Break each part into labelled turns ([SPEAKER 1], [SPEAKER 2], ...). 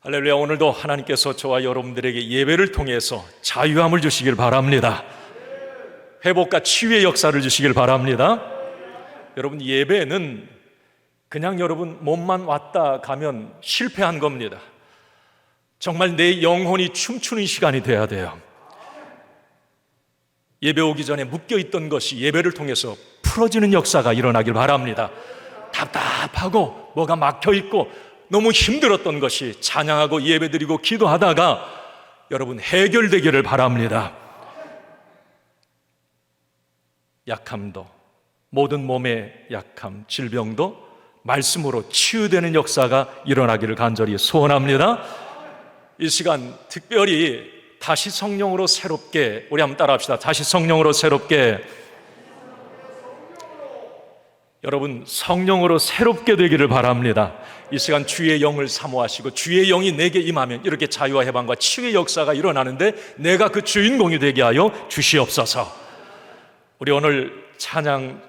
[SPEAKER 1] 할렐루야. 오늘도 하나님께서 저와 여러분들에게 예배를 통해서 자유함을 주시길 바랍니다. 회복과 치유의 역사를 주시길 바랍니다. 여러분, 예배는 그냥 여러분 몸만 왔다 가면 실패한 겁니다. 정말 내 영혼이 춤추는 시간이 돼야 돼요. 예배 오기 전에 묶여있던 것이 예배를 통해서 풀어지는 역사가 일어나길 바랍니다. 답답하고 뭐가 막혀있고 너무 힘들었던 것이 찬양하고 예배드리고 기도하다가 여러분 해결되기를 바랍니다. 약함도, 모든 몸의 약함, 질병도 말씀으로 치유되는 역사가 일어나기를 간절히 소원합니다. 이 시간 특별히 다시 성령으로 새롭게, 우리 한번 따라합시다. 다시 성령으로 새롭게. 여러분, 성령으로 새롭게 되기를 바랍니다. 이 시간 주의 영을 사모하시고 주의 영이 내게 임하면 이렇게 자유와 해방과 치유의 역사가 일어나는데 내가 그 주인공이 되게 하여 주시옵소서. 우리 오늘 찬양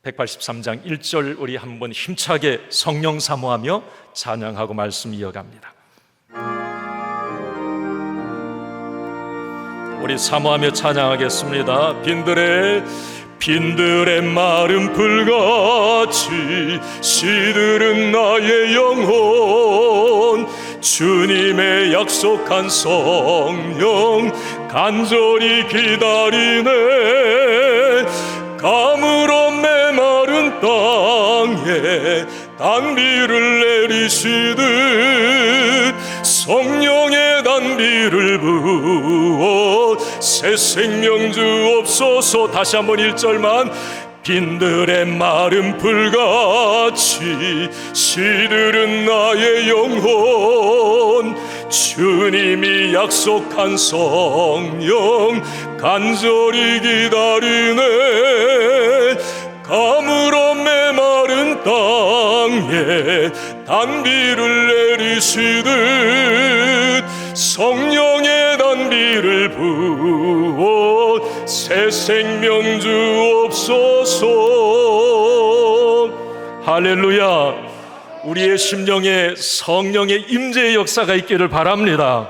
[SPEAKER 1] 183장 1절 우리 한번 힘차게 성령 사모하며 찬양하고 말씀 이어갑니다. 우리 사모하며 찬양하겠습니다. 빈들의 마른 풀같이 시들은 나의 영혼, 주님의 약속한 성령 간절히 기다리네. 가물어 메마른 땅에 단비를 내리시듯 성령의 단비를 부어 새 생명 주옵소서. 다시 한번 1절만. 빈들의 마른 풀같이 시들은 나의 영혼, 주님이 약속한 성령 간절히 기다리네. 가물어 메마른 땅에 단비를 내리시듯 성령의 단비를 부어 새 생명 주옵소서. 할렐루야. 우리의 심령에 성령의 임재의 역사가 있기를 바랍니다.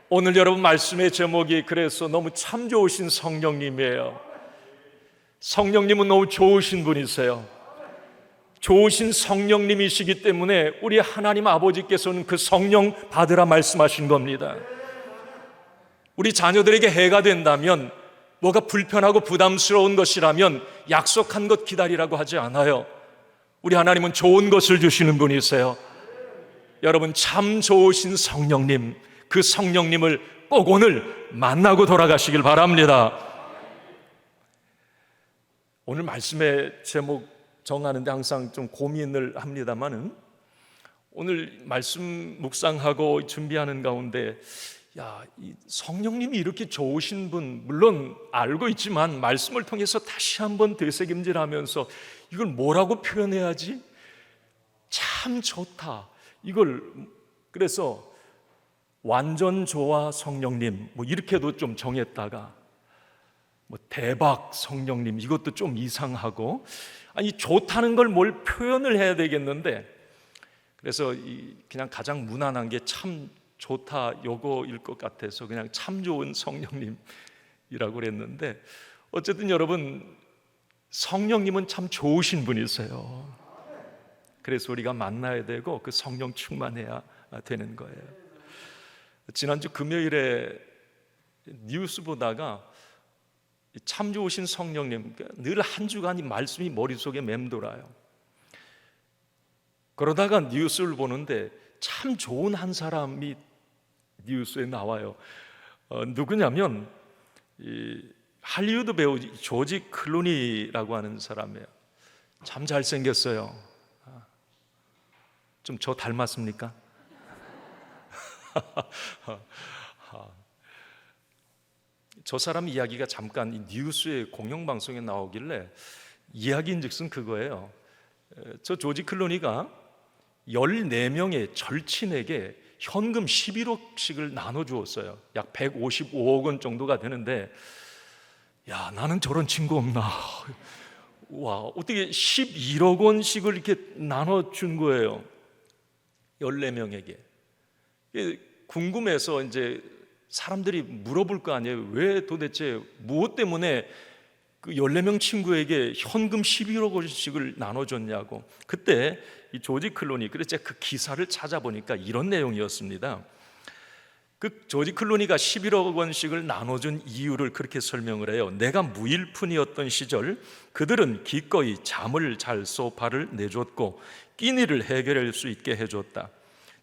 [SPEAKER 1] 오늘 여러분 말씀의 제목이 그래서 너무 참 좋으신 성령님이에요. 성령님은 너무 좋으신 분이세요. 좋으신 성령님이시기 때문에 우리 하나님 아버지께서는 그 성령 받으라 말씀하신 겁니다. 우리 자녀들에게 해가 된다면, 뭐가 불편하고 부담스러운 것이라면 약속한 것 기다리라고 하지 않아요. 우리 하나님은 좋은 것을 주시는 분이세요. 여러분, 참 좋으신 성령님, 그 성령님을 꼭 오늘 만나고 돌아가시길 바랍니다. 오늘 말씀의 제목 정하는데 항상 좀 고민을 합니다만은, 오늘 말씀 묵상하고 준비하는 가운데 이 성령님이 이렇게 좋으신 분 물론 알고 있지만 말씀을 통해서 다시 한번 되새김질하면서 이걸 뭐라고 표현해야지? 참 좋다. 이걸 그래서 완전 좋아 성령님 뭐 이렇게도 좀 정했다가 대박 성령님 이것도 좀 이상하고, 아니 좋다는 걸 뭘 표현을 해야 되겠는데, 그래서 그냥 가장 무난한 게 참 좋다 요거일 것 같아서 그냥 참 좋은 성령님이라고 그랬는데, 어쨌든 여러분 성령님은 참 좋으신 분이세요. 그래서 우리가 만나야 되고 그 성령 충만해야 되는 거예요. 지난주 금요일에 뉴스 보다가 참 좋으신 성령님, 늘 한 주간이 말씀이 머릿속에 맴돌아요. 그러다가 뉴스를 보는데 참 좋은 한 사람이 뉴스에 나와요. 누구냐면 할리우드 배우 조지 클루니라고 하는 사람이에요. 참 잘생겼어요. 좀 저 닮았습니까? 저 사람 이야기가 잠깐 이 뉴스의 공영방송에 나오길래 이야기인즉슨 그거예요. 저 조지 클루니가 14명의 절친에게 현금 11억씩을 나눠주었어요. 약 155억 원 정도가 되는데, 야, 나는 저런 친구 없나. 와, 어떻게 11억 원씩을 이렇게 나눠준 거예요. 14명에게. 궁금해서 이제 사람들이 물어볼 거 아니에요. 왜 도대체 무엇 때문에 그 14명 친구에게 현금 11억 원씩을 나눠줬냐고. 그때 이 조지 클루니, 그래서 제가 그 기사를 찾아보니까 이런 내용이었습니다. 그 조지 클루니가 11억 원씩을 나눠준 이유를 그렇게 설명을 해요. 내가 무일푼이었던 시절 그들은 기꺼이 잠을 잘 소파를 내줬고 끼니를 해결할 수 있게 해줬다.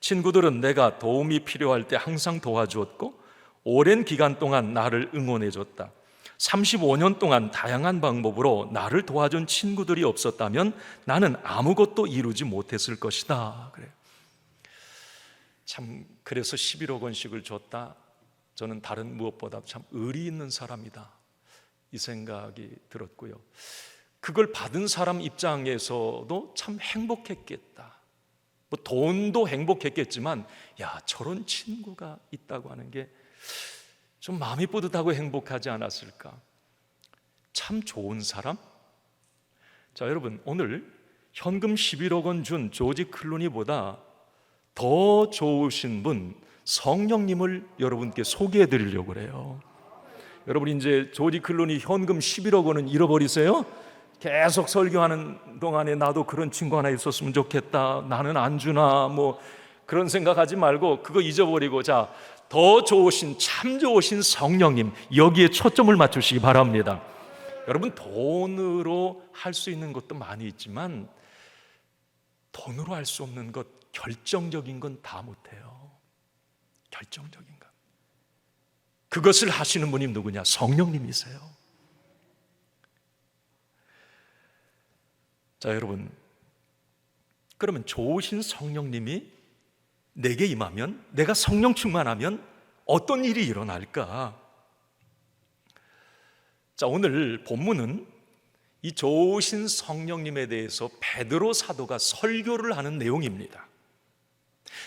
[SPEAKER 1] 친구들은 내가 도움이 필요할 때 항상 도와주었고 오랜 기간 동안 나를 응원해줬다. 35년 동안 다양한 방법으로 나를 도와준 친구들이 없었다면 나는 아무것도 이루지 못했을 것이다. 그래요. 참, 그래서 11억 원씩을 줬다. 저는 다른 무엇보다 참 의리 있는 사람이다, 이 생각이 들었고요. 그걸 받은 사람 입장에서도 참 행복했겠다. 뭐 돈도 행복했겠지만, 야, 저런 친구가 있다고 하는 게 좀 마음이 뿌듯하고 행복하지 않았을까? 참 좋은 사람? 자, 여러분, 오늘 현금 11억 원 준 조지 클루니보다 더 좋으신 분, 성령님을 여러분께 소개해 드리려고 그래요. 여러분, 이제 조지 클루니 현금 11억 원은 잃어버리세요. 계속 설교하는 동안에 나도 그런 친구 하나 있었으면 좋겠다, 나는 안 주나, 뭐 그런 생각하지 말고 그거 잊어버리고, 자, 더 좋으신, 참 좋으신 성령님, 여기에 초점을 맞추시기 바랍니다. 여러분, 돈으로 할 수 있는 것도 많이 있지만 돈으로 할 수 없는 것, 결정적인 건 다 못해요. 결정적인 것, 그것을 하시는 분이 누구냐? 성령님이세요. 자, 여러분, 그러면 좋으신 성령님이 내게 임하면, 내가 성령 충만하면 어떤 일이 일어날까? 자, 오늘 본문은 이 좋으신 성령님에 대해서 베드로 사도가 설교를 하는 내용입니다.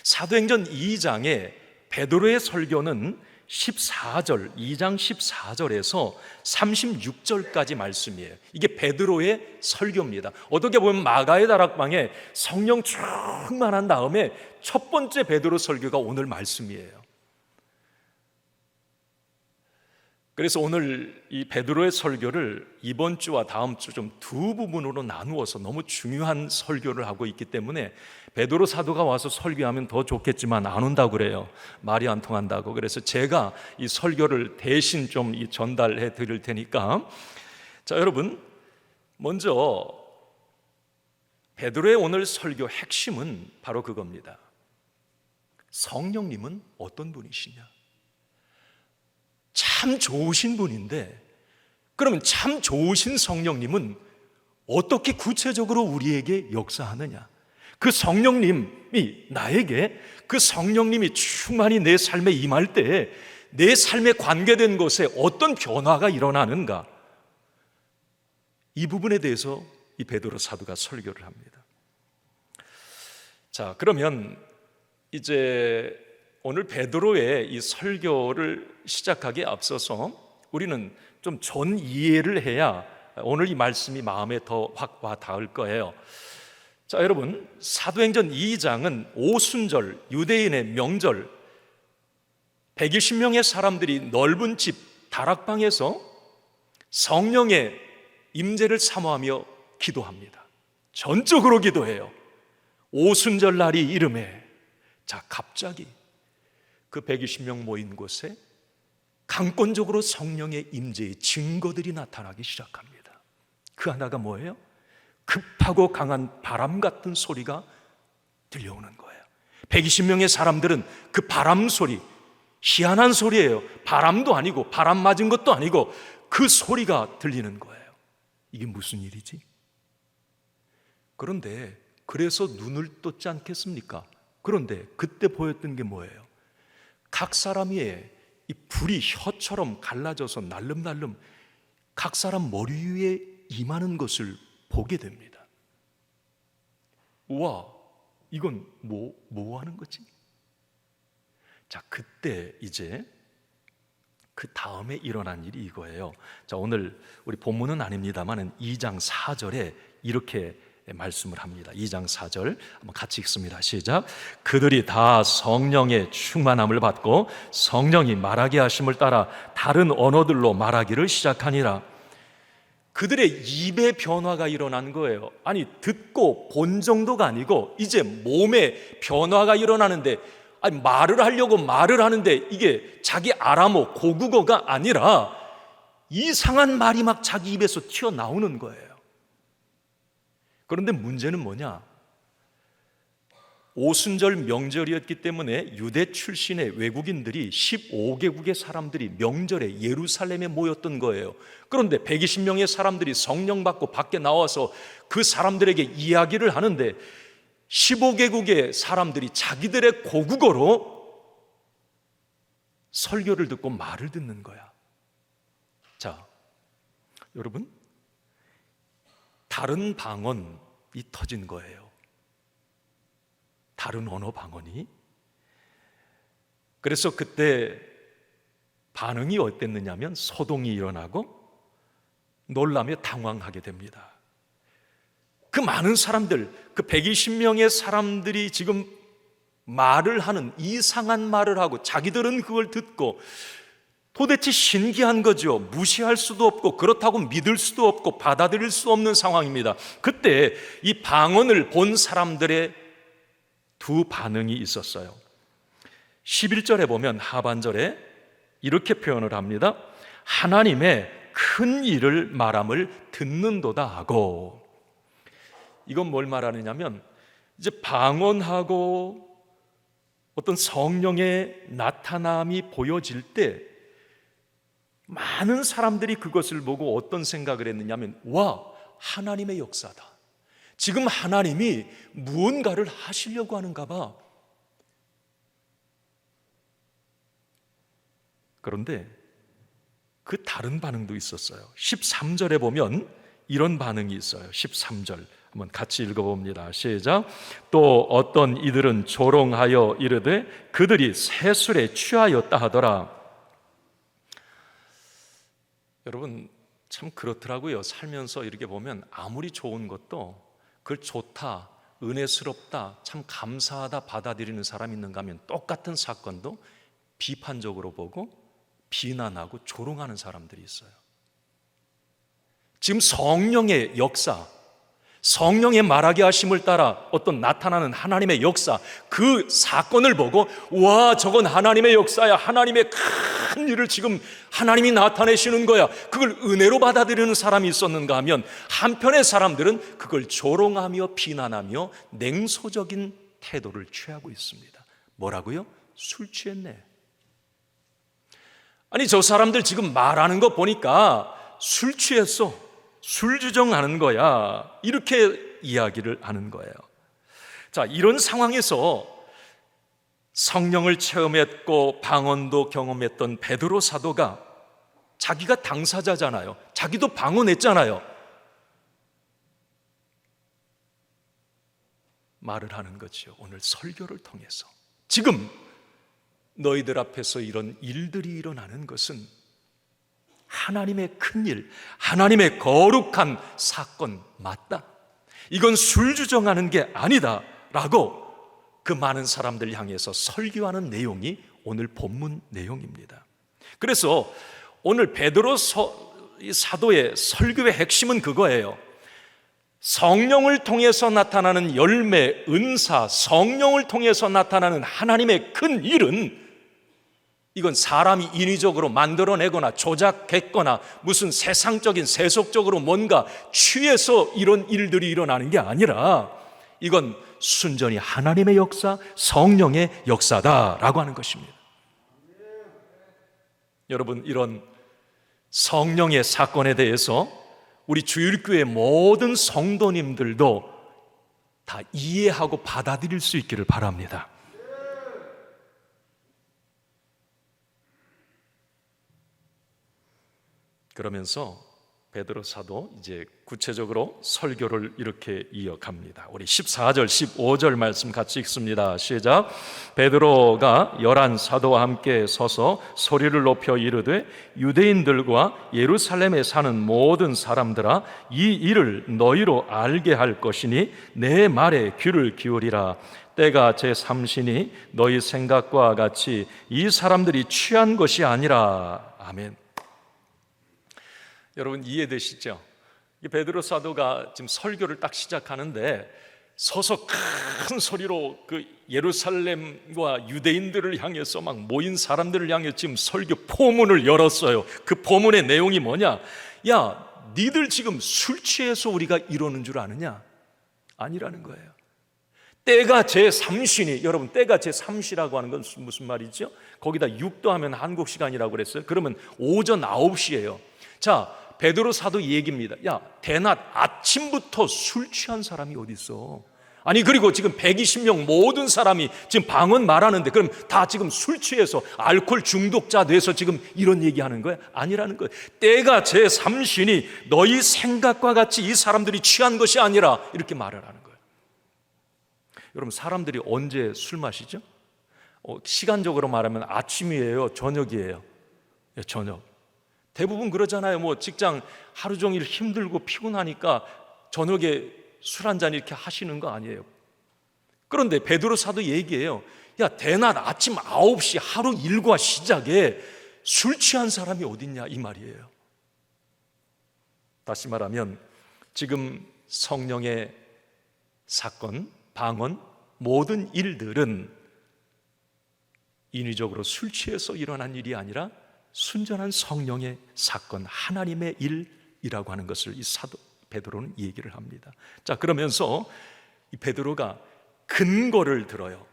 [SPEAKER 1] 사도행전 2장에 베드로의 설교는 14절, 2장 14절에서 36절까지 말씀이에요. 이게 베드로의 설교입니다. 어떻게 보면 마가의 다락방에 성령 충만한 다음에 첫 번째 베드로 설교가 오늘 말씀이에요. 그래서 오늘 이 베드로의 설교를 이번 주와 다음 주 좀 두 부분으로 나누어서, 너무 중요한 설교를 하고 있기 때문에 베드로 사도가 와서 설교하면 더 좋겠지만 안 온다고 그래요. 말이 안 통한다고. 그래서 제가 이 설교를 대신 좀 전달해 드릴 테니까, 자, 여러분, 먼저 베드로의 오늘 설교 핵심은 바로 그겁니다. 성령님은 어떤 분이시냐? 참 좋으신 분인데, 그러면 참 좋으신 성령님은 어떻게 구체적으로 우리에게 역사하느냐? 그 성령님이 나에게, 그 성령님이 충만히 내 삶에 임할 때 내 삶에 관계된 것에 어떤 변화가 일어나는가? 이 부분에 대해서 이 베드로 사도가 설교를 합니다. 자, 그러면 이제 오늘 베드로의 이 설교를 시작하기에 앞서서 우리는 좀 전 이해를 해야 오늘 이 말씀이 마음에 더 확 와 닿을 거예요. 자, 여러분, 사도행전 2장은 오순절, 유대인의 명절, 120명의 사람들이 넓은 집 다락방에서 성령의 임재를 사모하며 기도합니다. 전적으로 기도해요. 오순절 날이 이름에, 자, 갑자기 그 120명 모인 곳에 강권적으로 성령의 임재의 증거들이 나타나기 시작합니다. 그 하나가 뭐예요? 급하고 강한 바람 같은 소리가 들려오는 거예요. 120명의 사람들은 그 바람 소리, 희한한 소리예요. 바람도 아니고 바람 맞은 것도 아니고 그 소리가 들리는 거예요. 이게 무슨 일이지? 그런데 그래서 눈을 떴지 않겠습니까? 그런데 그때 보였던 게 뭐예요? 각 사람이 이 불이 혀처럼 갈라져서 날름날름 각 사람 머리 위에 임하는 것을 보게 됩니다. 우와, 이건 뭐 하는 거지? 자, 그때 이제 그 다음에 일어난 일이 이거예요. 자, 오늘 우리 본문은 아닙니다만은 2장 4절에 이렇게 말씀을 합니다. 2장 4절 한번 같이 읽습니다. 시작. 그들이 다 성령의 충만함을 받고 성령이 말하게 하심을 따라 다른 언어들로 말하기를 시작하니라. 그들의 입의 변화가 일어난 거예요. 아니, 듣고 본 정도가 아니고 이제 몸에 변화가 일어나는데, 아니, 말을 하려고 말을 하는데 이게 자기 아람어 고국어가 아니라 이상한 말이 막 자기 입에서 튀어나오는 거예요. 그런데 문제는 뭐냐? 오순절 명절이었기 때문에 유대 출신의 외국인들이 15개국의 사람들이 명절에 예루살렘에 모였던 거예요. 그런데 120명의 사람들이 성령 받고 밖에 나와서 그 사람들에게 이야기를 하는데 15개국의 사람들이 자기들의 고국어로 설교를 듣고 말을 듣는 거야. 자, 여러분, 다른 방언이 터진 거예요. 다른 언어 방언이. 그래서 그때 반응이 어땠느냐면 소동이 일어나고 놀라며 당황하게 됩니다. 그 많은 사람들, 그 120명의 사람들이 지금 말을 하는, 이상한 말을 하고 자기들은 그걸 듣고 도대체 신기한 거죠. 무시할 수도 없고 그렇다고 믿을 수도 없고 받아들일 수 없는 상황입니다. 그때 이 방언을 본 사람들의 두 반응이 있었어요. 11절에 보면 하반절에 이렇게 표현을 합니다. 하나님의 큰 일을 말함을 듣는도다 하고. 이건 뭘 말하느냐면 이제 방언하고 어떤 성령의 나타남이 보여질 때 많은 사람들이 그것을 보고 어떤 생각을 했느냐면, 와, 하나님의 역사다. 지금 하나님이 무언가를 하시려고 하는가 봐. 그런데 그 다른 반응도 있었어요. 13절에 보면 이런 반응이 있어요. 13절 한번 같이 읽어봅니다. 시작. 또 어떤 이들은 조롱하여 이르되 그들이 세술에 취하였다 하더라. 여러분, 참 그렇더라고요. 살면서 이렇게 보면 아무리 좋은 것도 그걸 좋다, 은혜스럽다, 참 감사하다 받아들이는 사람이 있는가 하면 똑같은 사건도 비판적으로 보고 비난하고 조롱하는 사람들이 있어요. 지금 성령의 역사, 성령의 말하게 하심을 따라 어떤 나타나는 하나님의 역사, 그 사건을 보고 와, 저건 하나님의 역사야, 하나님의 큰 일을 지금 하나님이 나타내시는 거야, 그걸 은혜로 받아들이는 사람이 있었는가 하면 한편의 사람들은 그걸 조롱하며 비난하며 냉소적인 태도를 취하고 있습니다. 뭐라고요? 술 취했네. 아니, 저 사람들 지금 말하는 거 보니까 술 취했어, 술 주정하는 거야, 이렇게 이야기를 하는 거예요. 자, 이런 상황에서 성령을 체험했고 방언도 경험했던 베드로 사도가 자기가 당사자잖아요. 자기도 방언했잖아요. 말을 하는 거죠. 오늘 설교를 통해서 지금 너희들 앞에서 이런 일들이 일어나는 것은 하나님의 큰 일, 하나님의 거룩한 사건 맞다. 이건 술 주정하는 게 아니다 라고 그 많은 사람들 향해서 설교하는 내용이 오늘 본문 내용입니다. 그래서 오늘 베드로 사도의 설교의 핵심은 그거예요. 성령을 통해서 나타나는 열매, 은사, 성령을 통해서 나타나는 하나님의 큰 일은 이건 사람이 인위적으로 만들어내거나 조작했거나 무슨 세상적인 세속적으로 뭔가 취해서 이런 일들이 일어나는 게 아니라 이건 순전히 하나님의 역사, 성령의 역사다라고 하는 것입니다. 여러분, 이런 성령의 사건에 대해서 우리 주일교회 모든 성도님들도 다 이해하고 받아들일 수 있기를 바랍니다. 그러면서 베드로 사도 이제 구체적으로 설교를 이렇게 이어갑니다. 우리 14절, 15절 말씀 같이 읽습니다. 시작. 베드로가 11 사도와 함께 서서 소리를 높여 이르되 유대인들과 예루살렘에 사는 모든 사람들아, 이 일을 너희로 알게 할 것이니 내 말에 귀를 기울이라. 때가 제3시니 너희 생각과 같이 이 사람들이 취한 것이 아니라. 아멘. 여러분 이해되시죠? 베드로 사도가 지금 설교를 딱 시작하는데 서서 큰 소리로 그 예루살렘과 유대인들을 향해서 막 모인 사람들을 향해 지금 설교 포문을 열었어요. 그 포문의 내용이 뭐냐? 야, 니들 지금 술 취해서 우리가 이러는 줄 아느냐? 아니라는 거예요. 때가 제3시니, 여러분 때가 제3시라고 하는 건 무슨 말이죠? 거기다 6도 하면 한국 시간이라고 그랬어요. 그러면 오전 9시예요. 자, 베드로 사도 얘기입니다. 야, 대낮 아침부터 술 취한 사람이 어디 있어? 아니, 그리고 지금 120명 모든 사람이 지금 방언 말하는데 그럼 다 지금 술 취해서 알코올 중독자 돼서 지금 이런 얘기하는 거야? 아니라는 거예요. 때가 제3시니 너희 생각과 같이 이 사람들이 취한 것이 아니라, 이렇게 말을 하는 거예요. 여러분, 사람들이 언제 술 마시죠? 시간적으로 말하면 아침이에요, 저녁이에요? 저녁. 대부분 그러잖아요. 뭐 직장 하루 종일 힘들고 피곤하니까 저녁에 술 한잔 이렇게 하시는 거 아니에요. 그런데 베드로 사도 얘기해요. 야, 대낮 아침 9시 하루 일과 시작에 술 취한 사람이 어딨냐, 이 말이에요. 다시 말하면 지금 성령의 사건, 방언, 모든 일들은 인위적으로 술 취해서 일어난 일이 아니라 순전한 성령의 사건, 하나님의 일이라고 하는 것을 이 사도 베드로는 얘기를 합니다. 자, 그러면서 이 베드로가 근거를 들어요.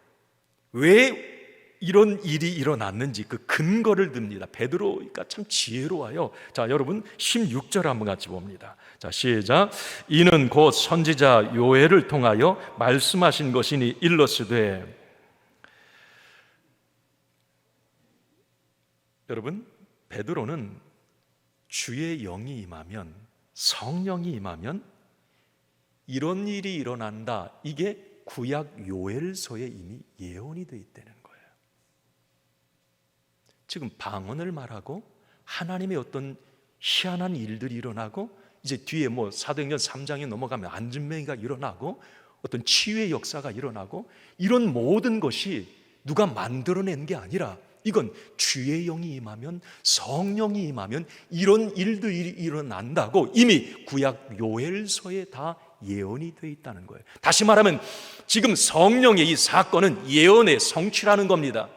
[SPEAKER 1] 왜 이런 일이 일어났는지 그 근거를 듭니다. 베드로가 참 지혜로워요. 자, 여러분 16절 한번 같이 봅니다. 자, 시작. 이는 곧 선지자 요엘을 통하여 말씀하신 것이니 일러스되. 여러분, 베드로는 주의 영이 임하면, 성령이 임하면 이런 일이 일어난다, 이게 구약 요엘서에 이미 예언이 되어 있다는 거예요. 지금 방언을 말하고 하나님의 어떤 희한한 일들이 일어나고, 이제 뒤에 뭐 사도행전 3장에 넘어가면 안진뱅이가 일어나고 어떤 치유의 역사가 일어나고, 이런 모든 것이 누가 만들어낸 게 아니라 이건 주의 영이 임하면, 성령이 임하면 이런 일들이 일어난다고 이미 구약 요엘서에 다 예언이 되어 있다는 거예요. 다시 말하면 지금 성령의 이 사건은 예언의 성취라는 겁니다.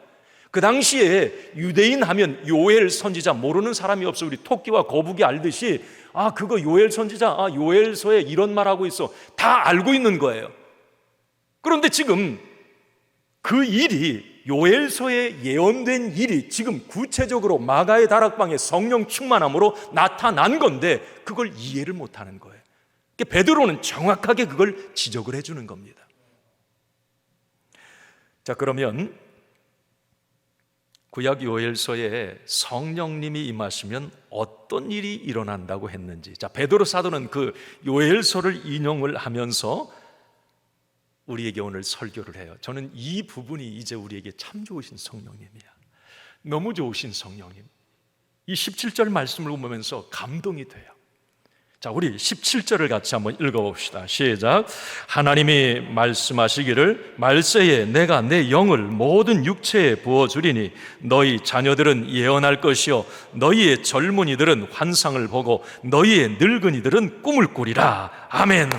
[SPEAKER 1] 그 당시에 유대인 하면 요엘 선지자 모르는 사람이 없어. 우리 토끼와 거북이 알듯이 그거 요엘 선지자, 요엘서에 이런 말하고 있어, 다 알고 있는 거예요. 그런데 지금 그 일이, 요엘서에 예언된 일이 지금 구체적으로 마가의 다락방에 성령 충만함으로 나타난 건데 그걸 이해를 못하는 거예요. 베드로는 정확하게 그걸 지적을 해주는 겁니다. 자, 그러면 구약 요엘서에 성령님이 임하시면 어떤 일이 일어난다고 했는지, 자, 베드로 사도는 그 요엘서를 인용을 하면서 우리에게 오늘 설교를 해요. 저는 이 부분이 이제 우리에게 참 좋으신 성령님이야. 너무 좋으신 성령님. 이 17절 말씀을 보면서 감동이 돼요. 자, 우리 17절을 같이 한번 읽어봅시다. 시작. 하나님이 말씀하시기를 말세에 내가 내 영을 모든 육체에 부어주리니 너희 자녀들은 예언할 것이요 너희의 젊은이들은 환상을 보고 너희의 늙은이들은 꿈을 꾸리라. 아멘.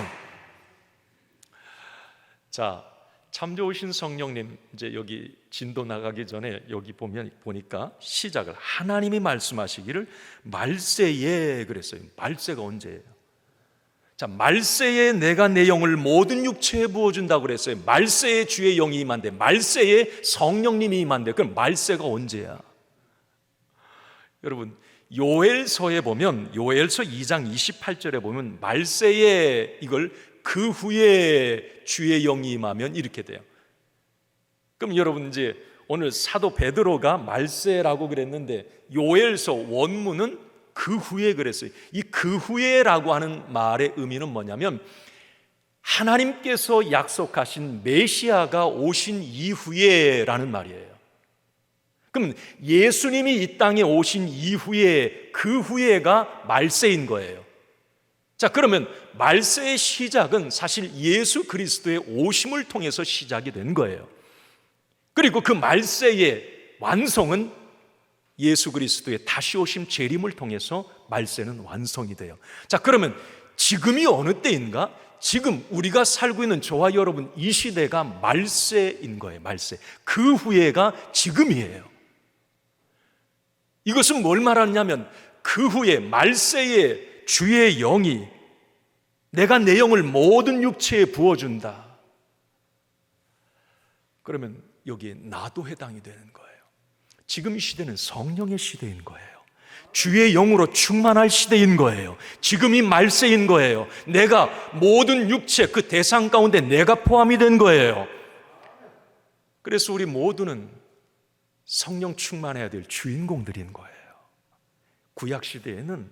[SPEAKER 1] 자, 참 좋으신 성령님, 이제 여기 진도 나가기 전에 여기 보니까 시작을 하나님이 말씀하시기를 말세에 그랬어요. 말세가 언제예요? 자, 말세에 내가 내 영을 모든 육체에 부어준다고 그랬어요. 말세에 주의 영이 임한대, 말세에 성령님이 임한대. 그럼 말세가 언제야? 여러분, 요엘서에 보면, 요엘서 2장 28절에 보면 말세에, 이걸 그 후에 주의 영이 임하면 이렇게 돼요. 그럼 여러분, 이제 오늘 사도 베드로가 말세라고 그랬는데 요엘서 원문은 그 후에 그랬어요. 이 그 후에라고 하는 말의 의미는 뭐냐면 하나님께서 약속하신 메시아가 오신 이후에라는 말이에요. 그럼 예수님이 이 땅에 오신 이후에 그 후에가 말세인 거예요. 자, 그러면 말세의 시작은 사실 예수 그리스도의 오심을 통해서 시작이 된 거예요. 그리고 그 말세의 완성은 예수 그리스도의 다시 오심 재림을 통해서 말세는 완성이 돼요. 자, 그러면 지금이 어느 때인가? 지금 우리가 살고 있는 저와 여러분 이 시대가 말세인 거예요. 말세. 그 후에가 지금이에요. 이것은 뭘 말하냐면 그 후에 말세에 주의 영이 내가 내 영을 모든 육체에 부어준다. 그러면 여기에 나도 해당이 되는 거예요. 지금 이 시대는 성령의 시대인 거예요. 주의 영으로 충만할 시대인 거예요. 지금이 말세인 거예요. 내가 모든 육체 그 대상 가운데 내가 포함이 된 거예요. 그래서 우리 모두는 성령 충만해야 될 주인공들인 거예요. 구약 시대에는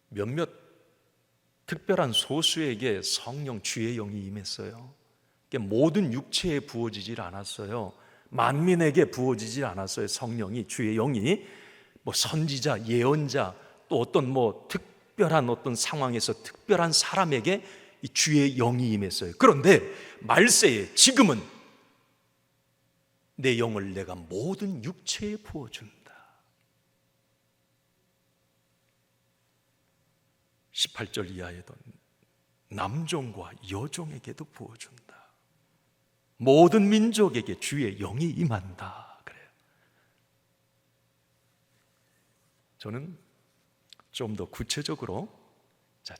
[SPEAKER 1] 몇몇 특별한 소수에게 성령 주의 영이 임했어요. 모든 육체에 부어지질 않았어요. 만민에게 부어지질 않았어요. 성령이, 주의 영이. 뭐 선지자, 예언자, 또 어떤 특별한 어떤 상황에서 특별한 사람에게 이 주의 영이 임했어요. 그런데 말세에 지금은 내 영을 내가 모든 육체에 부어준다. 18절 이하에도 남종과 여종에게도 부어준다. 모든 민족에게 주의 영이 임한다. 그래요. 저는 좀 더 구체적으로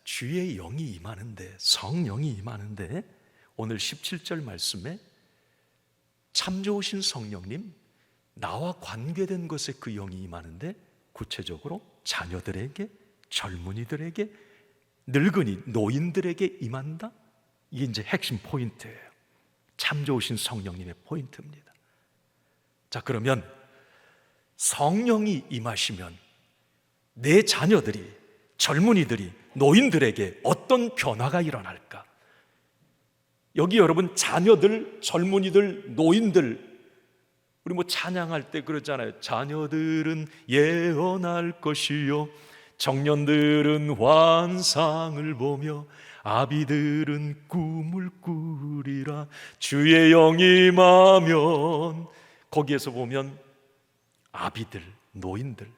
[SPEAKER 1] 주의 영이 임하는데, 성령이 임하는데 오늘 17절 말씀에 참 좋으신 성령님, 나와 관계된 것에 그 영이 임하는데 구체적으로 자녀들에게, 젊은이들에게, 늙은이, 노인들에게 임한다. 이게 이제 핵심 포인트예요. 참 좋으신 성령님의 포인트입니다. 자, 그러면 성령이 임하시면 내 자녀들이, 젊은이들이, 노인들에게 어떤 변화가 일어날까? 여기 여러분 자녀들, 젊은이들, 노인들, 우리 찬양할 때 그러잖아요. 자녀들은 예언할 것이요, 청년들은 환상을 보며 아비들은 꿈을 꾸리라. 주의 영이 임하면, 거기에서 보면 아비들, 노인들.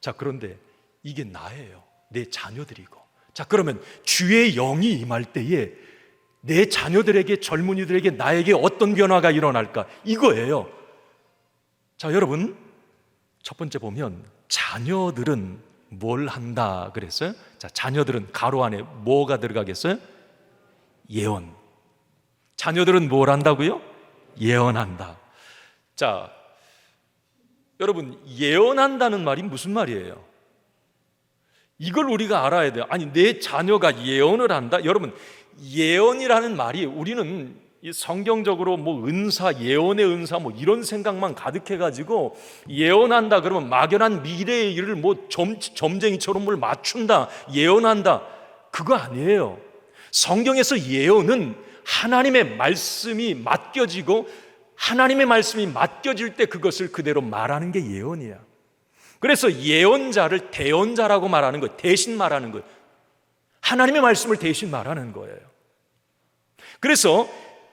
[SPEAKER 1] 자, 그런데 이게 나예요. 내 자녀들이고. 자, 그러면 주의 영이 임할 때에 내 자녀들에게, 젊은이들에게, 나에게 어떤 변화가 일어날까? 이거예요. 자, 여러분, 첫 번째 보면 자녀들은 뭘 한다 그랬어요? 자, 자녀들은 가로 안에 뭐가 들어가겠어요? 예언. 자녀들은 뭘 한다고요? 예언한다. 자, 여러분, 예언한다는 말이 무슨 말이에요? 이걸 우리가 알아야 돼요. 아니, 내 자녀가 예언을 한다? 여러분, 예언이라는 말이 우리는 성경적으로 은사, 예언의 은사 이런 생각만 가득해가지고 예언한다 그러면 막연한 미래의 일을 점쟁이처럼 뭘 맞춘다, 예언한다, 그거 아니에요. 성경에서 예언은 하나님의 말씀이 맡겨지고 하나님의 말씀이 맡겨질 때 그것을 그대로 말하는 게 예언이야. 그래서 예언자를 대언자라고 말하는 거예요. 대신 말하는 거예요. 하나님의 말씀을 대신 말하는 거예요. 그래서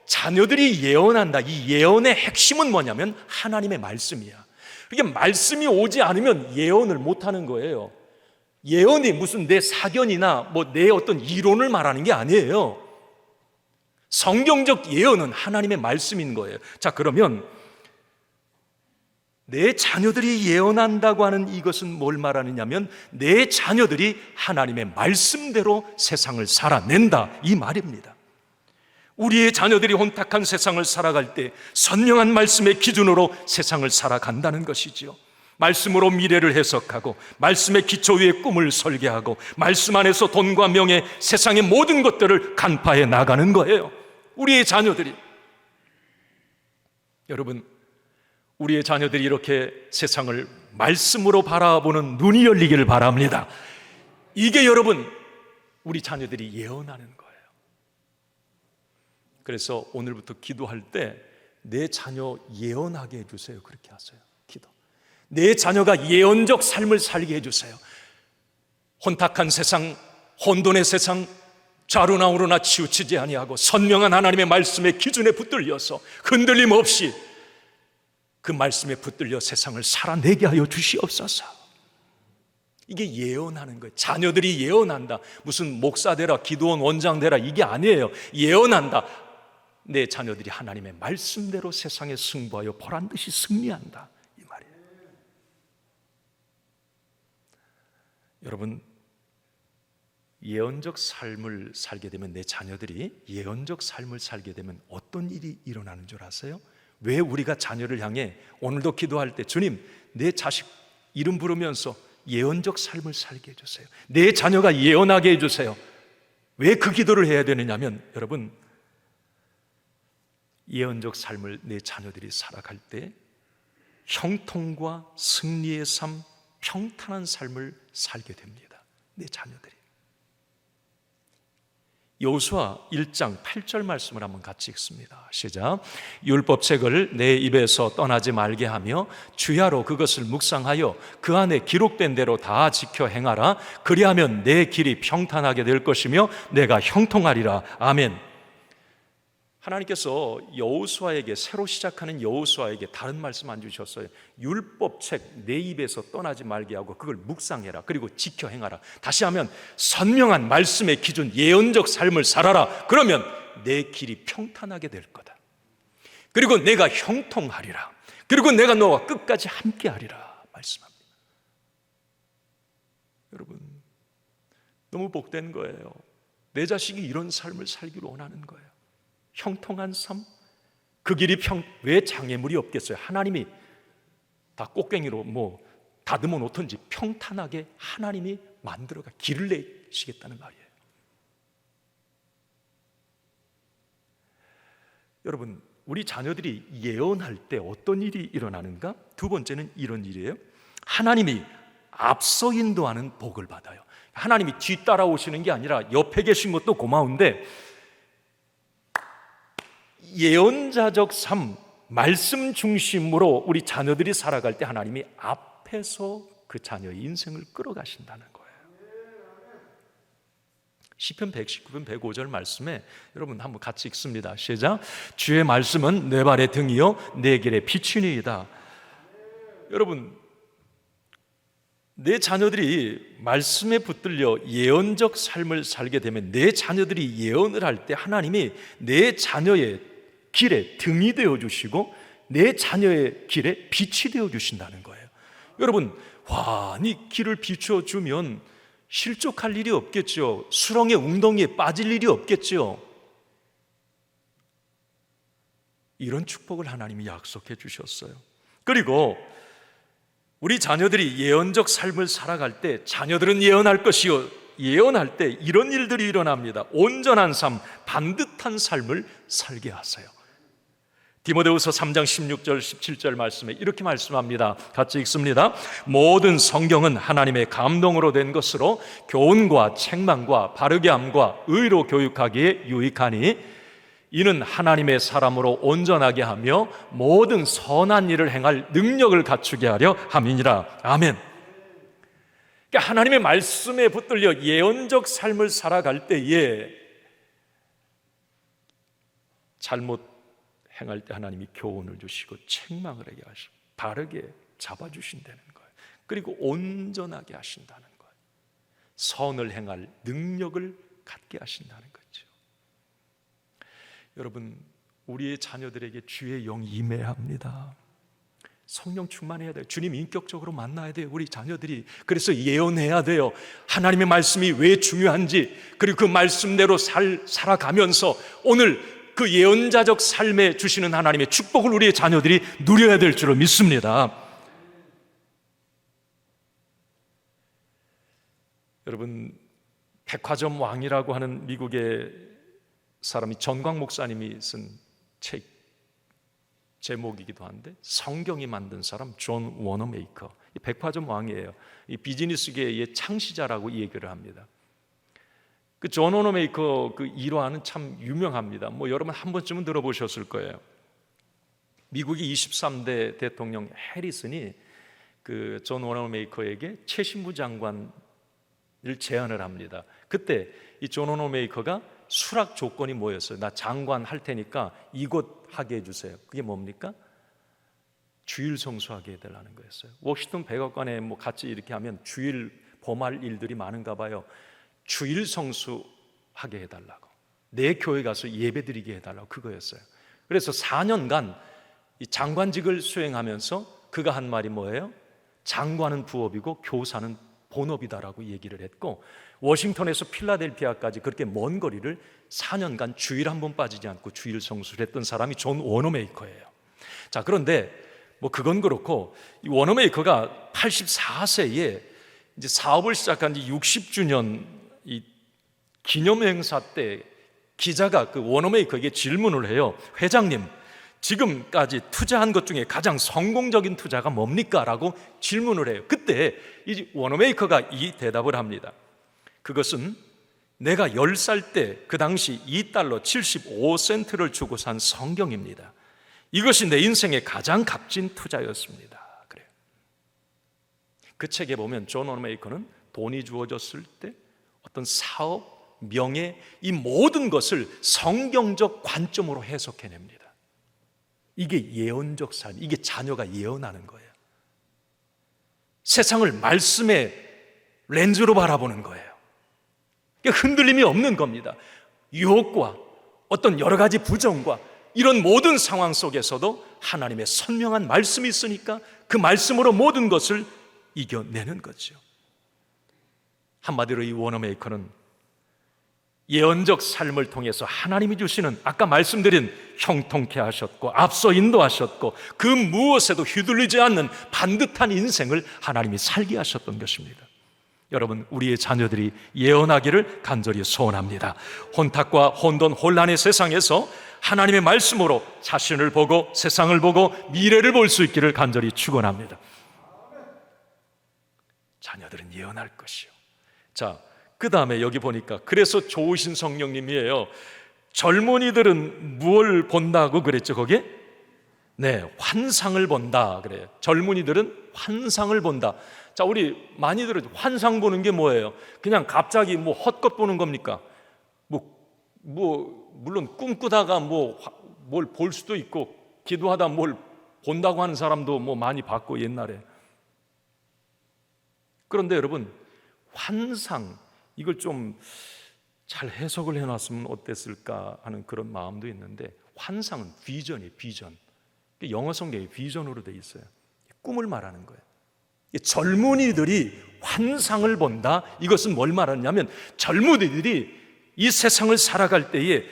[SPEAKER 1] 자녀들이 예언한다. 이 예언의 핵심은 뭐냐면 하나님의 말씀이야. 이게 말씀이 오지 않으면 예언을 못하는 거예요. 예언이 무슨 내 사견이나 내 어떤 이론을 말하는 게 아니에요. 성경적 예언은 하나님의 말씀인 거예요. 자, 그러면 내 자녀들이 예언한다고 하는 이것은 뭘 말하느냐면 내 자녀들이 하나님의 말씀대로 세상을 살아낸다, 이 말입니다. 우리의 자녀들이 혼탁한 세상을 살아갈 때 선명한 말씀의 기준으로 세상을 살아간다는 것이지요. 말씀으로 미래를 해석하고 말씀의 기초 위에 꿈을 설계하고 말씀 안에서 돈과 명예, 세상의 모든 것들을 간파해 나가는 거예요. 우리의 자녀들이. 여러분, 우리의 자녀들이 이렇게 세상을 말씀으로 바라보는 눈이 열리기를 바랍니다. 이게 여러분 우리 자녀들이 예언하는 거예요. 그래서 오늘부터 기도할 때 내 자녀 예언하게 해주세요. 그렇게 하세요. 기도. 내 자녀가 예언적 삶을 살게 해주세요. 혼탁한 세상, 혼돈의 세상, 좌로나 우로나 치우치지 아니하고 선명한 하나님의 말씀의 기준에 붙들려서 흔들림 없이 그 말씀에 붙들려 세상을 살아내게 하여 주시옵소서. 이게 예언하는 거예요. 자녀들이 예언한다. 무슨 목사 되라, 기도원 원장 되라, 이게 아니에요. 예언한다. 내 자녀들이 하나님의 말씀대로 세상에 승부하여 보란듯이 승리한다, 이 말이에요. 여러분, 예언적 삶을 살게 되면, 내 자녀들이 예언적 삶을 살게 되면 어떤 일이 일어나는 줄 아세요? 왜 우리가 자녀를 향해 오늘도 기도할 때 주님, 내 자식 이름 부르면서 예언적 삶을 살게 해주세요. 내 자녀가 예언하게 해주세요. 왜 그 기도를 해야 되느냐면, 여러분, 예언적 삶을 내 자녀들이 살아갈 때 형통과 승리의 삶, 평탄한 삶을 살게 됩니다. 내 자녀들이. 여호수아 1장 8절 말씀을 한번 같이 읽습니다. 시작. 율법책을 내 입에서 떠나지 말게 하며 주야로 그것을 묵상하여 그 안에 기록된 대로 다 지켜 행하라. 그리하면 내 길이 평탄하게 될 것이며 내가 형통하리라. 아멘. 하나님께서 여호수아에게, 새로 시작하는 여호수아에게 다른 말씀 안 주셨어요. 율법책 내 입에서 떠나지 말게 하고 그걸 묵상해라. 그리고 지켜 행하라. 다시 하면 선명한 말씀의 기준, 예언적 삶을 살아라. 그러면 내 길이 평탄하게 될 거다. 그리고 내가 형통하리라. 그리고 내가 너와 끝까지 함께하리라 말씀합니다. 여러분, 너무 복된 거예요. 내 자식이 이런 삶을 살기를 원하는 거예요. 형통한 삶, 그 길이 왜 장애물이 없겠어요? 하나님이 다 꽃갱이로 다듬어 놓든지 평탄하게 하나님이 만들어가 길을 내시겠다는 말이에요. 여러분, 우리 자녀들이 예언할 때 어떤 일이 일어나는가? 두 번째는 이런 일이에요. 하나님이 앞서 인도하는 복을 받아요. 하나님이 뒤따라오시는 게 아니라 옆에 계신 것도 고마운데, 예언자적 삶, 말씀 중심으로 우리 자녀들이 살아갈 때 하나님이 앞에서 그 자녀의 인생을 끌어가신다는 거예요. 시편 119편 105절 말씀에 여러분 한번 같이 읽습니다. 시작. 주의 말씀은 내 발의 등이요 내 길의 빛이니이다. 여러분, 내 자녀들이 말씀에 붙들려 예언적 삶을 살게 되면, 내 자녀들이 예언을 할 때 하나님이 내 자녀의 길에 등이 되어주시고 내 자녀의 길에 빛이 되어주신다는 거예요. 여러분, 환히 길을 비춰주면 실족할 일이 없겠죠. 수렁의 웅덩이에 빠질 일이 없겠죠. 이런 축복을 하나님이 약속해 주셨어요. 그리고 우리 자녀들이 예언적 삶을 살아갈 때 자녀들은 예언할 것이요, 예언할 때 이런 일들이 일어납니다. 온전한 삶, 반듯한 삶을 살게 하세요. 디모데후서 3장 16절 17절 말씀에 이렇게 말씀합니다. 같이 읽습니다. 모든 성경은 하나님의 감동으로 된 것으로 교훈과 책망과 바르게 함과 의로 교육하기에 유익하니 이는 하나님의 사람으로 온전하게 하며 모든 선한 일을 행할 능력을 갖추게 하려 함이니라. 아멘. 그러니까 하나님의 말씀에 붙들려 예언적 삶을 살아갈 때에 잘못 행할 때 하나님이 교훈을 주시고 책망을 하게 하시고 바르게 잡아주신다는 거예요. 그리고 온전하게 하신다는 거예요. 선을 행할 능력을 갖게 하신다는 거죠. 여러분, 우리의 자녀들에게 주의 영이 임해야 합니다. 성령 충만해야 돼요. 주님 인격적으로 만나야 돼요, 우리 자녀들이. 그래서 예언해야 돼요. 하나님의 말씀이 왜 중요한지, 그리고 그 말씀대로 살아가면서 오늘 그 예언자적 삶에 주시는 하나님의 축복을 우리의 자녀들이 누려야 될 줄을 믿습니다. 여러분, 백화점 왕이라고 하는 미국의 사람이 전광 목사님이 쓴 제목이기도 한데 성경이 만든 사람 존 워너메이커, 이 백화점 왕이에요. 이 비즈니스계의 창시자라고 얘기를 합니다. 그 존 워너메이커 그 일화는 참 유명합니다. 뭐 여러분 한 번쯤은 들어보셨을 거예요. 미국의 23대 대통령 해리슨이 그 존 워너메이커에게 최신부 장관을 제안을 합니다. 그때 이 존 워너메이커가 수락 조건이 뭐였어요? 나 장관 할 테니까 이곳 하게 해주세요. 그게 뭡니까? 주일 성수하게 해달라는 거였어요. 워싱턴 백악관에 뭐 같이 이렇게 하면 주일 범할 일들이 많은가 봐요. 주일 성수하게 해달라고, 내 교회 가서 예배드리게 해달라고, 그거였어요. 그래서 4년간 이 장관직을 수행하면서 그가 한 말이 뭐예요? 장관은 부업이고 교사는 본업이다라고 얘기를 했고, 워싱턴에서 필라델피아까지 그렇게 먼 거리를 4년간 주일 한 번 빠지지 않고 주일 성수를 했던 사람이 존 워너메이커예요. 자, 그런데 뭐 그건 그렇고, 이 워너메이커가 84세에 이제 사업을 시작한 지 60주년 이 기념 행사 때 기자가 그 워너메이커에게 질문을 해요. 회장님, 지금까지 투자한 것 중에 가장 성공적인 투자가 뭡니까? 라고 질문을 해요. 그때 이 워너메이커가 이 대답을 합니다. 그것은 내가 10살 때 그 당시 2달러 75센트를 주고 산 성경입니다. 이것이 내 인생의 가장 값진 투자였습니다. 그래요. 그 책에 보면 존 워너메이커는 돈이 주어졌을 때 어떤 사업, 명예, 이 모든 것을 성경적 관점으로 해석해냅니다. 이게 예언적 삶, 이게 자녀가 예언하는 거예요. 세상을 말씀의 렌즈로 바라보는 거예요. 흔들림이 없는 겁니다. 유혹과 어떤 여러 가지 부정과 이런 모든 상황 속에서도 하나님의 선명한 말씀이 있으니까 그 말씀으로 모든 것을 이겨내는 거죠. 한마디로 이 워너메이커는 예언적 삶을 통해서 하나님이 주시는, 아까 말씀드린 형통케 하셨고 앞서 인도하셨고 그 무엇에도 휘둘리지 않는 반듯한 인생을 하나님이 살게 하셨던 것입니다. 여러분, 우리의 자녀들이 예언하기를 간절히 소원합니다. 혼탁과 혼돈, 혼란의 세상에서 하나님의 말씀으로 자신을 보고 세상을 보고 미래를 볼 수 있기를 간절히 축원합니다. 자녀들은 예언할 것이요. 자, 그 다음에 여기 보니까 그래서 좋으신 성령님이에요. 젊은이들은 무엇을 본다고 그랬죠? 거기에? 네, 환상을 본다 그래요. 젊은이들은 환상을 본다. 자, 우리 많이들 환상 보는 게 뭐예요? 그냥 갑자기 뭐 헛것 보는 겁니까? 물론 꿈꾸다가 뭘 볼 수도 있고 기도하다 뭘 본다고 하는 사람도 뭐 많이 봤고 옛날에. 그런데 여러분, 환상, 이걸 좀 잘 해석을 해놨으면 어땠을까 하는 그런 마음도 있는데, 환상은 비전이에요. 비전. 영어 성경에 비전으로 돼 있어요. 꿈을 말하는 거예요. 젊은이들이 환상을 본다. 이것은 뭘 말하냐면 젊은이들이 이 세상을 살아갈 때에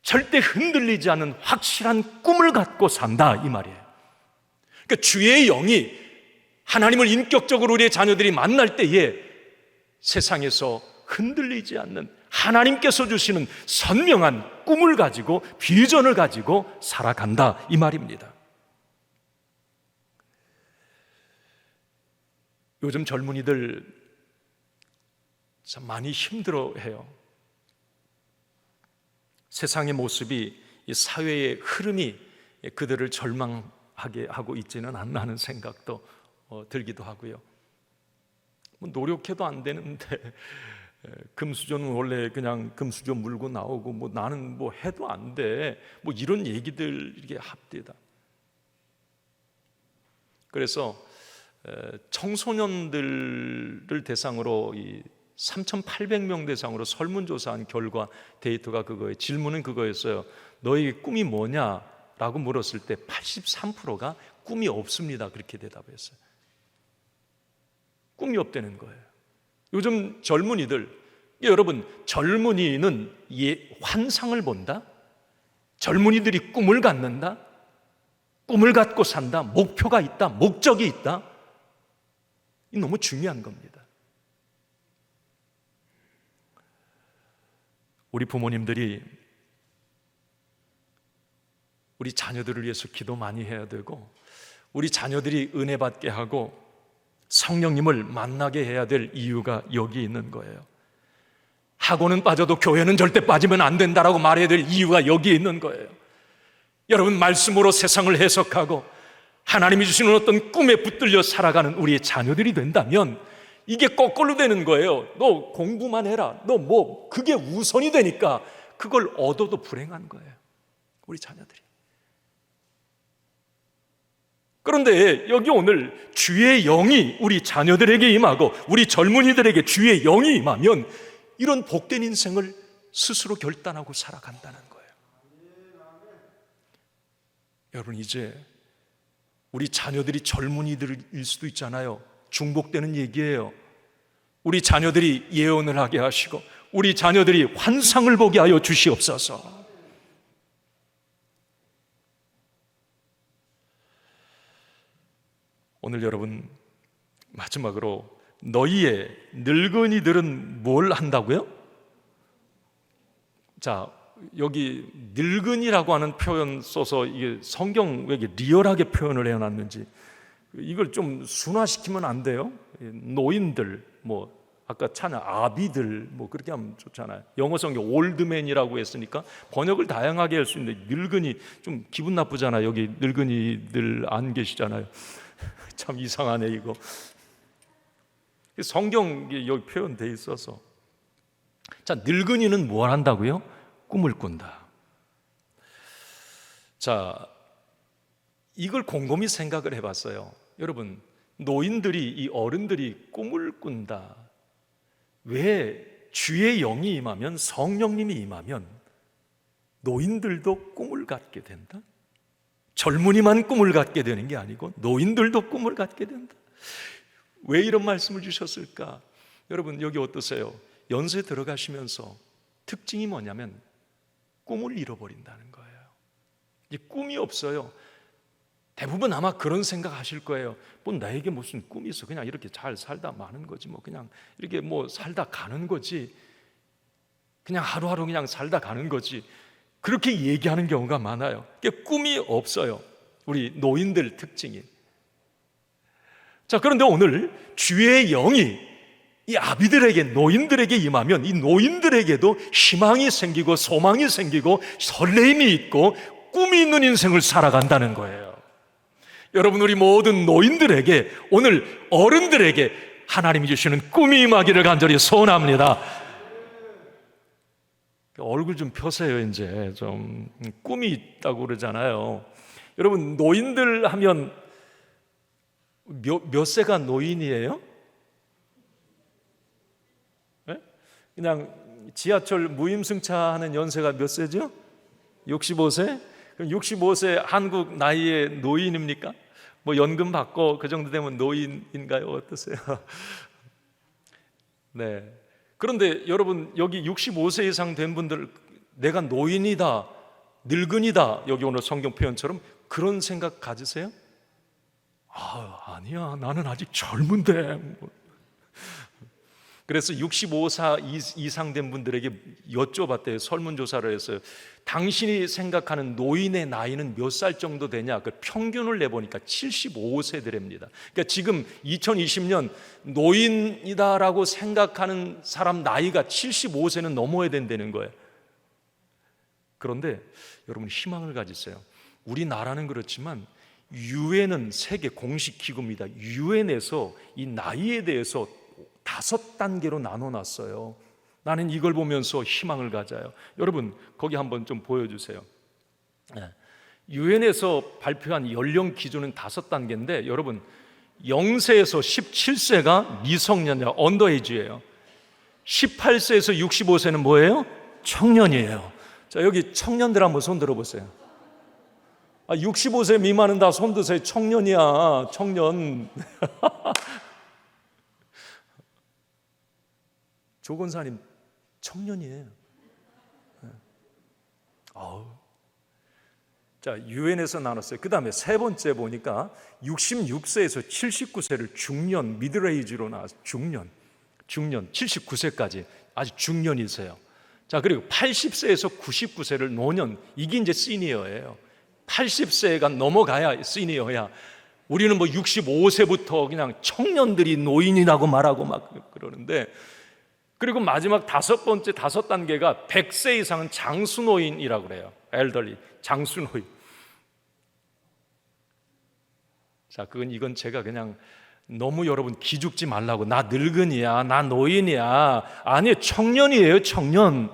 [SPEAKER 1] 절대 흔들리지 않는 확실한 꿈을 갖고 산다, 이 말이에요. 그러니까 주의 영이 하나님을 인격적으로 우리의 자녀들이 만날 때에 세상에서 흔들리지 않는 하나님께서 주시는 선명한 꿈을 가지고 비전을 가지고 살아간다, 이 말입니다. 요즘 젊은이들 참 많이 힘들어해요. 세상의 모습이, 이 사회의 흐름이 그들을 절망하게 하고 있지는 않나 하는 생각도 들기도 하고요. 뭐 노력해도 안 되는데 금수저는 원래 그냥 금수저 물고 나오고 뭐 나는 뭐 해도 안 돼, 뭐 이런 얘기들 이게 합디다. 그래서 청소년들을 대상으로 이 3,800명 대상으로 설문조사한 결과 데이터가 그거예요. 질문은 그거였어요. 너희 꿈이 뭐냐라고 물었을 때 83%가 꿈이 없습니다, 그렇게 대답했어요. 꿈이 없다는 거예요. 요즘 젊은이들, 여러분, 젊은이는 환상을 본다? 젊은이들이 꿈을 갖는다? 꿈을 갖고 산다? 목표가 있다? 목적이 있다? 이 너무 중요한 겁니다. 우리 부모님들이 우리 우리 자녀들을 위해서 기도 많이 해야 되고, 우리 자녀들이 은혜 받게 하고 성령님을 만나게 해야 될 이유가 여기 있는 거예요. 학원은 빠져도 교회는 절대 빠지면 안 된다라고 말해야 될 이유가 여기에 있는 거예요. 여러분, 말씀으로 세상을 해석하고 하나님이 주시는 어떤 꿈에 붙들려 살아가는 우리의 자녀들이 된다면 이게 거꾸로 되는 거예요. 너 공부만 해라. 너 뭐 그게 우선이 되니까 그걸 얻어도 불행한 거예요, 우리 자녀들이. 그런데 여기 오늘 주의 영이 우리 자녀들에게 임하고 우리 젊은이들에게 주의 영이 임하면 이런 복된 인생을 스스로 결단하고 살아간다는 거예요. 여러분, 이제 우리 자녀들이 젊은이들일 수도 있잖아요. 중복되는 얘기예요. 우리 자녀들이 예언을 하게 하시고 우리 자녀들이 환상을 보게 하여 주시옵소서. 오늘 여러분, 마지막으로 너희의 늙은이들은 뭘 한다고요? 자, 여기 늙은이라고 하는 표현 써서 이게 성경 왜 이렇게 리얼하게 표현을 해놨는지 이걸 좀 순화시키면 안 돼요? 노인들, 뭐 아까 찬양 아비들 뭐 그렇게 하면 좋잖아요. 영어 성경 올드맨이라고 했으니까 번역을 다양하게 할 수 있는데 늙은이 좀 기분 나쁘잖아요. 여기 늙은이들 안 계시잖아요. 참 이상하네 이거. 성경이 여기 표현되어 있어서. 자, 늙은이는 뭘 한다고요? 꿈을 꾼다. 자, 이걸 곰곰이 생각을 해봤어요. 여러분, 노인들이, 이 어른들이 꿈을 꾼다. 왜 주의 영이 임하면, 성령님이 임하면 노인들도 꿈을 갖게 된다? 젊은이만 꿈을 갖게 되는 게 아니고 노인들도 꿈을 갖게 된다. 왜 이런 말씀을 주셨을까? 여러분, 여기 어떠세요? 연세 들어가시면서 특징이 뭐냐면 꿈을 잃어버린다는 거예요. 이 꿈이 없어요. 대부분 아마 그런 생각하실 거예요. 뭐 나에게 무슨 꿈이 있어? 그냥 이렇게 잘 살다 마는 거지. 뭐 그냥 이렇게 뭐 살다 가는 거지. 그냥 하루하루 그냥 살다 가는 거지. 그렇게 얘기하는 경우가 많아요. 꿈이 없어요, 우리 노인들 특징이. 자, 그런데 오늘 주의 영이 이 아비들에게, 노인들에게 임하면 이 노인들에게도 희망이 생기고 소망이 생기고 설레임이 있고 꿈이 있는 인생을 살아간다는 거예요. 여러분, 우리 모든 노인들에게, 오늘 어른들에게 하나님이 주시는 꿈이 임하기를 간절히 소원합니다. 얼굴 좀 펴세요. 이제 좀 꿈이 있다고 그러잖아요. 여러분, 노인들 하면 몇 세가 노인이에요? 네? 그냥 지하철 무임승차 하는 연세가 몇 세죠? 65세? 그럼 65세 한국 나이의 노인입니까? 뭐 연금 받고 그 정도 되면 노인인가요? 어떠세요? 네. 그런데 여러분, 여기 65세 이상 된 분들, 내가 노인이다, 늙은이다, 여기 오늘 성경 표현처럼 그런 생각 가지세요? 아니야, 나는 아직 젊은데. 그래서 65세 이상 된 분들에게 여쭤봤대요. 설문조사를 했어요. 당신이 생각하는 노인의 나이는 몇 살 정도 되냐? 그 평균을 내보니까 75세들입니다. 그러니까 지금 2020년 노인이다라고 생각하는 사람 나이가 75세는 넘어야 된다는 거예요. 그런데 여러분, 희망을 가지세요. 우리나라는 그렇지만 유엔은 세계 공식 기구입니다. 유엔에서 이 나이에 대해서 5단계로 나눠놨어요. 나는 이걸 보면서 희망을 가져요. 여러분, 거기 한번 좀 보여주세요. 유엔에서 발표한 연령 기준은 5단계인데 여러분, 0세에서 17세가 미성년자, 언더에이지예요. 18세에서 65세는 뭐예요? 청년이에요. 자, 여기 청년들 한번 손 들어보세요. 65세 미만은 다 손 드세요. 청년이야, 청년. 조 권사님 청년이에요. 자, 유엔에서 나눴어요. 그 다음에 세 번째 보니까 66세에서 79세를 중년, 미드레이지로 나왔어요. 중년 79세까지 아직 중년이세요. 자, 그리고 80세에서 99세를 노년, 이게 이제 시니어예요. 80세가 넘어가야 시니어야. 우리는 뭐 65세부터 그냥 청년들이 노인이라고 말하고 막 그러는데, 그리고 마지막 다섯 단계가 100세 이상은 장수노인이라고 그래요. 엘더리, 장수노인. 자, 이건 제가 그냥 너무 여러분 기죽지 말라고, 나 늙은이야, 나 노인이야. 아니, 청년이에요, 청년.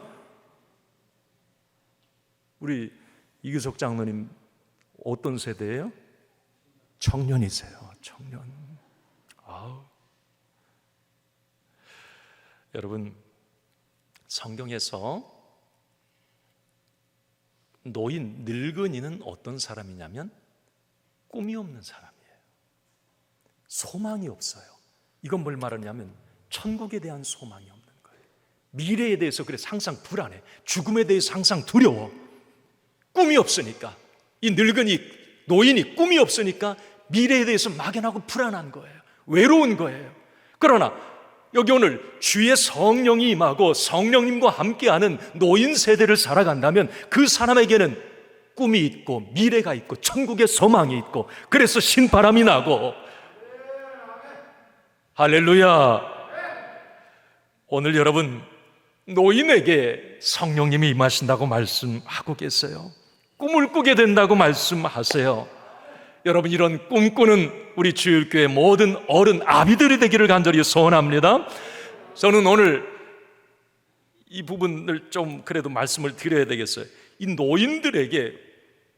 [SPEAKER 1] 우리 이규석 장로님 어떤 세대예요? 청년이세요, 청년. 아우. 여러분, 성경에서 노인, 늙은이는 어떤 사람이냐면 꿈이 없는 사람이에요. 소망이 없어요. 이건 뭘 말하냐면 천국에 대한 소망이 없는 거예요. 미래에 대해서 그래서 항상 불안해. 죽음에 대해서 항상 두려워. 꿈이 없으니까. 이 늙은이, 노인이 꿈이 없으니까 미래에 대해서 막연하고 불안한 거예요. 외로운 거예요. 그러나 여기 오늘 주의 성령이 임하고 성령님과 함께하는 노인 세대를 살아간다면 그 사람에게는 꿈이 있고 미래가 있고 천국의 소망이 있고, 그래서 신바람이 나고. 할렐루야. 오늘 여러분, 노인에게 성령님이 임하신다고 말씀하고 계세요. 꿈을 꾸게 된다고 말씀하세요. 여러분, 이런 꿈꾸는 우리 주일교회 모든 어른 아비들이 되기를 간절히 소원합니다. 저는 오늘 이 부분을 좀 그래도 말씀을 드려야 되겠어요. 이 노인들에게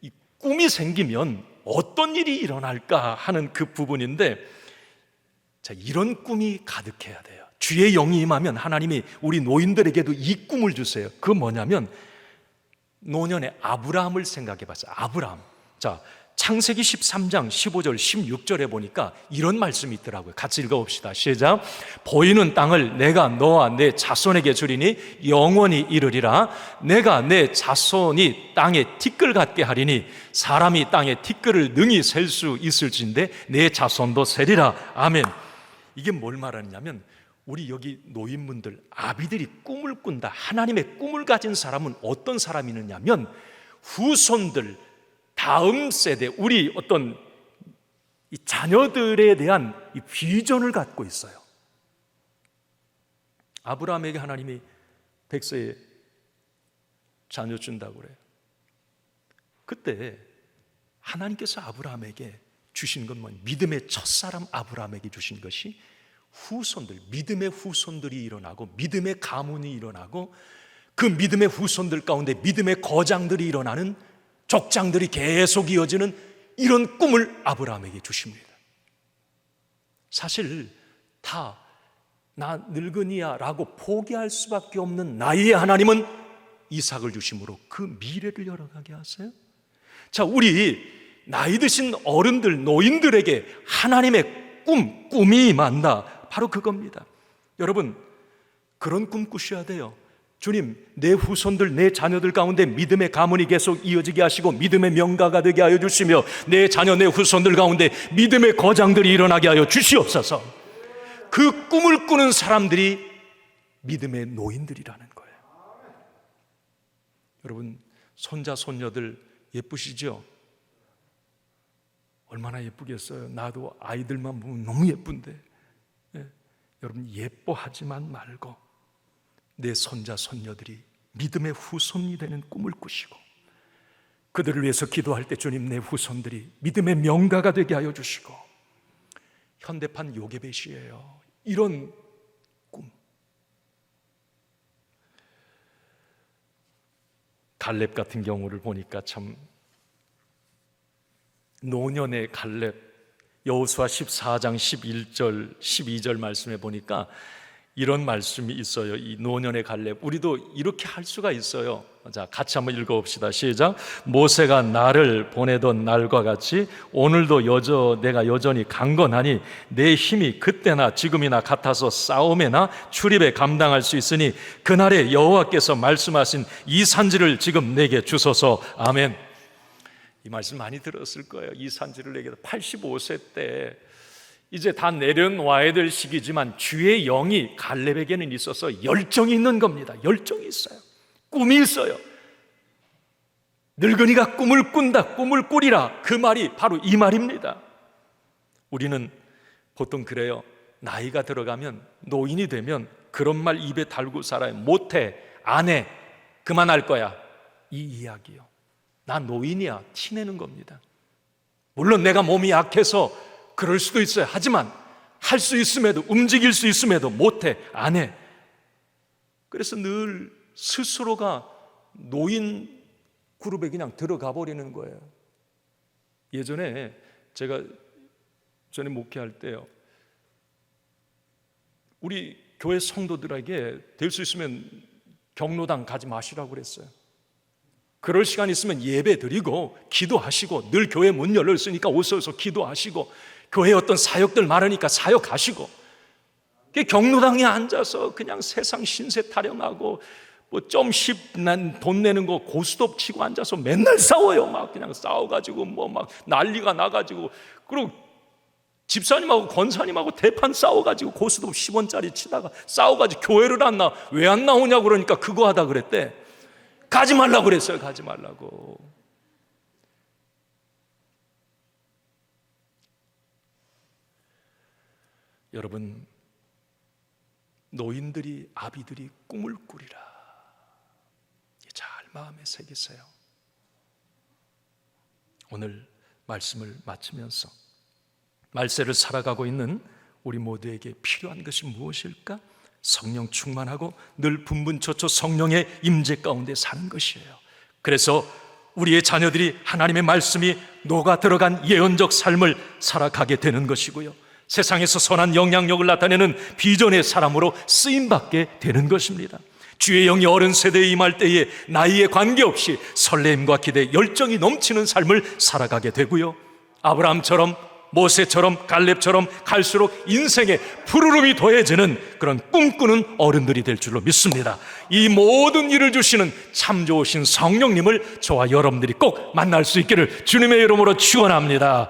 [SPEAKER 1] 이 꿈이 생기면 어떤 일이 일어날까 하는 그 부분인데, 자, 이런 꿈이 가득해야 돼요. 주의 영이 임하면 하나님이 우리 노인들에게도 이 꿈을 주세요. 그 뭐냐면 노년의 아브라함을 생각해 봤어요. 아브라함. 자, 창세기 13장 15절 16절에 보니까 이런 말씀이 있더라고요. 같이 읽어봅시다. 시작. 보이는 땅을 내가 너와 내 자손에게 주리니 영원히 이르리라. 내가 내 자손이 땅에 티끌 같게 하리니 사람이 땅에 티끌을 능히 셀 수 있을진데 내 자손도 세리라. 아멘. 이게 뭘 말하느냐면 우리 여기 노인분들, 아비들이 꿈을 꾼다. 하나님의 꿈을 가진 사람은 어떤 사람이냐면 후손들, 다음 세대, 우리 어떤 이 자녀들에 대한 이 비전을 갖고 있어요. 아브라함에게 하나님이 100세에 자녀 준다고 그래요. 그때 하나님께서 아브라함에게 주신 건 뭐냐? 믿음의 첫사람 아브라함에게 주신 것이 후손들, 믿음의 후손들이 일어나고 믿음의 가문이 일어나고 그 믿음의 후손들 가운데 믿음의 거장들이 일어나는, 족장들이 계속 이어지는 이런 꿈을 아브라함에게 주십니다. 사실 다 나 늙은이야 라고 포기할 수밖에 없는 나이의 하나님은 이삭을 주심으로 그 미래를 열어가게 하세요. 자, 우리 나이 드신 어른들, 노인들에게 하나님의 꿈이 임한다. 바로 그겁니다. 여러분, 그런 꿈 꾸셔야 돼요. 주님, 내 후손들, 내 자녀들 가운데 믿음의 가문이 계속 이어지게 하시고 믿음의 명가가 되게 하여 주시며 내 자녀, 내 후손들 가운데 믿음의 거장들이 일어나게 하여 주시옵소서. 그 꿈을 꾸는 사람들이 믿음의 노인들이라는 거예요. 여러분, 손자, 손녀들 예쁘시죠? 얼마나 예쁘겠어요. 나도 아이들만 보면 너무 예쁜데. 여러분, 예뻐하지만 말고 내 손자, 손녀들이 믿음의 후손이 되는 꿈을 꾸시고 그들을 위해서 기도할 때 주님, 내 후손들이 믿음의 명가가 되게 하여 주시고, 현대판 요괴배시예요. 이런 꿈. 갈렙 같은 경우를 보니까 참, 노년의 갈렙, 여호수아 14장 11절 12절 말씀에 보니까 이런 말씀이 있어요. 이 노년의 갈렙, 우리도 이렇게 할 수가 있어요. 자, 같이 한번 읽어봅시다. 시작. 모세가 나를 보내던 날과 같이 오늘도 내가 여전히 강건하니 내 힘이 그때나 지금이나 같아서 싸움에나 출입에 감당할 수 있으니 그날에 여호와께서 말씀하신 이 산지를 지금 내게 주소서. 아멘. 이 말씀 많이 들었을 거예요. 이 산지를 내게. 85세 때 이제 다 내려놔야 될 시기지만 주의 영이 갈렙에게는 있어서 열정이 있는 겁니다. 열정이 있어요. 꿈이 있어요. 늙은이가 꿈을 꾼다, 꿈을 꾸리라, 그 말이 바로 이 말입니다. 우리는 보통 그래요. 나이가 들어가면, 노인이 되면 그런 말 입에 달고 살아요. 못해, 안 해, 그만할 거야, 이 이야기요. 나 노인이야, 티내는 겁니다. 물론 내가 몸이 약해서 그럴 수도 있어요. 하지만 할 수 있음에도, 움직일 수 있음에도 못해, 안 해. 그래서 늘 스스로가 노인 그룹에 그냥 들어가 버리는 거예요. 예전에 제가 전에 목회할 때요, 우리 교회 성도들에게 될 수 있으면 경로당 가지 마시라고 그랬어요. 그럴 시간 있으면 예배 드리고 기도하시고, 늘 교회 문 열렸으니까 오셔서 기도하시고, 교회에 어떤 사역들 많으니까 사역하시고, 경로당에 앉아서 그냥 세상 신세 타령하고 뭐 점십 돈 내는 거 고스톱 치고 앉아서 맨날 싸워요. 막 그냥 싸워가지고 뭐 막 난리가 나가지고, 그리고 집사님하고 권사님하고 대판 싸워가지고 고스톱 10원짜리 치다가 싸워가지고 교회를 안 나와. 왜 안 나오냐고 그러니까 그거 하다 그랬대. 가지 말라고 그랬어요. 가지 말라고. 여러분, 노인들이, 아비들이 꿈을 꾸리라, 잘 마음에 새기세요. 오늘 말씀을 마치면서 말세를 살아가고 있는 우리 모두에게 필요한 것이 무엇일까? 성령 충만하고 늘 분분초초 성령의 임재 가운데 사는 것이에요. 그래서 우리의 자녀들이 하나님의 말씀이 녹아 들어간 예언적 삶을 살아가게 되는 것이고요, 세상에서 선한 영향력을 나타내는 비전의 사람으로 쓰임받게 되는 것입니다. 주의 영이 어른 세대에 임할 때에 나이에 관계없이 설렘과 기대, 열정이 넘치는 삶을 살아가게 되고요, 아브라함처럼, 모세처럼, 갈렙처럼 갈수록 인생에 푸르름이 더해지는 그런 꿈꾸는 어른들이 될 줄로 믿습니다. 이 모든 일을 주시는 참 좋으신 성령님을 저와 여러분들이 꼭 만날 수 있기를 주님의 이름으로 축원합니다.